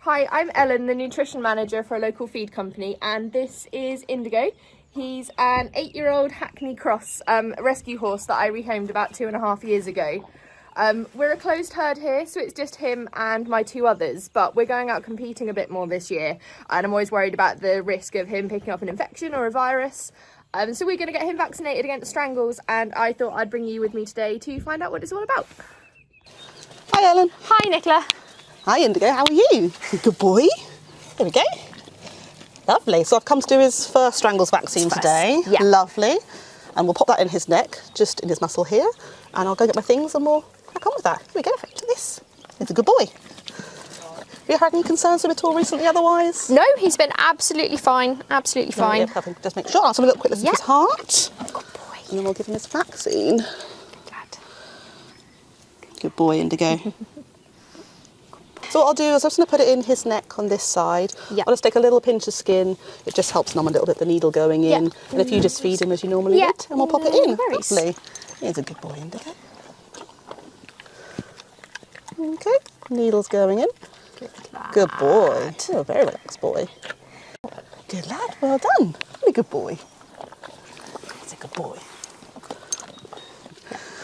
Hi, I'm Ellen, the nutrition manager for a local feed company, and this is Indigo. He's an 8-year-old Hackney-cross rescue horse that I rehomed about 2.5 years ago. We're a closed herd here, so it's just him and my 2 others, but we're going out competing a bit more this year, and I'm always worried about the risk of him picking up an infection or a virus. So we're going to get him vaccinated against strangles, and I thought I'd bring you with me today to find out what it's all about. Hi Ellen. Hi Nicola. Hi Indigo, how are you? Good boy. There we go. Lovely. So I've come to do his first strangles vaccine today. Yeah. Lovely. And we'll pop that in his neck, just in his muscle here. And I'll go get my things and we'll crack on with that. Here we go. Look at this. He's a good boy. Have you had any concerns with him at all recently otherwise? No, he's been absolutely fine. Absolutely fine. Yeah, just make sure. I'll have a little quick listen to his heart. Good boy. And then we'll give him his vaccine. Glad. Good boy, Indigo. So what I'll do is I'm just going to put it in his neck on this side. Yep. I'll just take a little pinch of skin. It just helps numb a little bit the needle going in. Yep. And if you just feed him as you normally would, and we'll pop it in. Very Lovely. He's a good boy, Indigo. Okay, needle's going in. Good boy. You're a very relaxed boy. Good lad, well done. Really good boy. He's a good boy.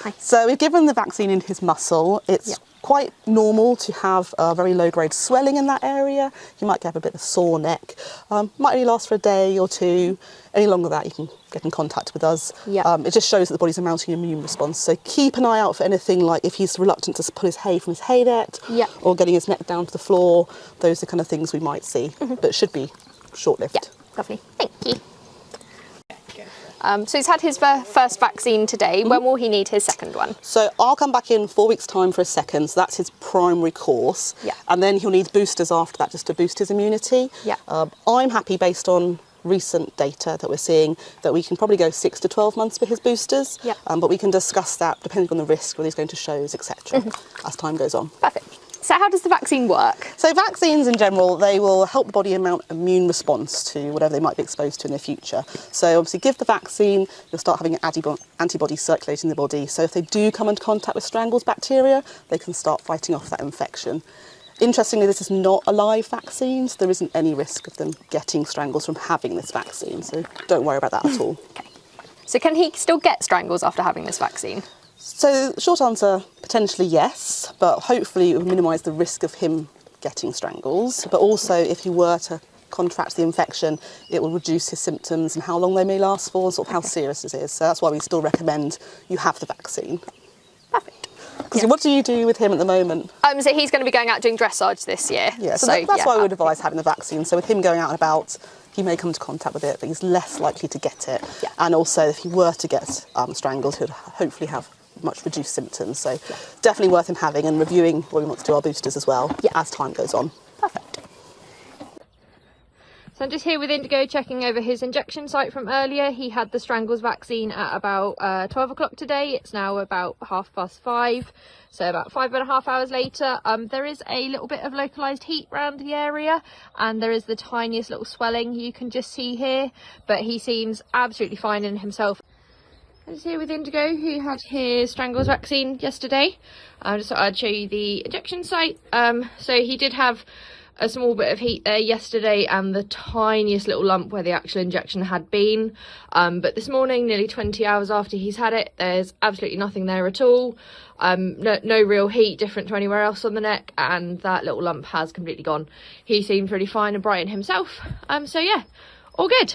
Hi. So we've given the vaccine in his muscle. It's quite normal to have very low grade swelling in that area. You might have a bit of a sore neck. Might only last for a day or 2. Any longer than that, you can get in contact with us. It just shows that the body's mounting an immune response. So keep an eye out for anything like if he's reluctant to pull his hay from his hay net or getting his neck down to the floor. Those are the kind of things we might see, but it should be short-lived. Yeah, lovely. Thank you. So he's had his first vaccine today. When will he need his second one? So I'll come back in 4 weeks' time for a second. So that's his primary course. And then he'll need boosters after that just to boost his immunity. I'm happy based on recent data that we're seeing that we can probably go 6 to 12 months for his boosters. But we can discuss that depending on the risk when he's going to shows, etc. as time goes on. Perfect. So how does the vaccine work? So vaccines in general, they will help the body mount an immune response to whatever they might be exposed to in the future. So obviously give the vaccine, you'll start having antibodies circulating in the body. So if they do come into contact with strangles bacteria, they can start fighting off that infection. Interestingly, this is not a live vaccine, so there isn't any risk of them getting strangles from having this vaccine. So don't worry about that at all. Okay. So can he still get strangles after having this vaccine? So short answer, potentially yes, but hopefully it will minimise the risk of him getting strangles. But also if he were to contract the infection, it will reduce his symptoms and how long they may last for, and sort of how serious it is. So that's why we still recommend you have the vaccine. Perfect. Because what do you do with him at the moment? So he's going to be going out doing dressage this year. Yeah, so that's why I would advise having the vaccine. So with him going out and about, he may come into contact with it, but he's less likely to get it. And also if he were to get strangles, he would hopefully have much reduced symptoms. So definitely worth him having and reviewing when we want to do our boosters as well as time goes on. Perfect. So I'm just here with Indigo checking over his injection site from earlier. He had the strangles vaccine at about 12 o'clock today. It's now about 5:30, so about 5.5 hours later. There is a little bit of localised heat around the area, and there is the tiniest little swelling you can just see here, but he seems absolutely fine in himself. I'm just here with Indigo, who had his strangles vaccine yesterday. I just thought I'd show you the injection site. So he did have a small bit of heat there yesterday and the tiniest little lump where the actual injection had been. But this morning, nearly 20 hours after he's had it, there's absolutely nothing there at all. No real heat different to anywhere else on the neck, and that little lump has completely gone. He seems really fine and bright in himself. So yeah, all good.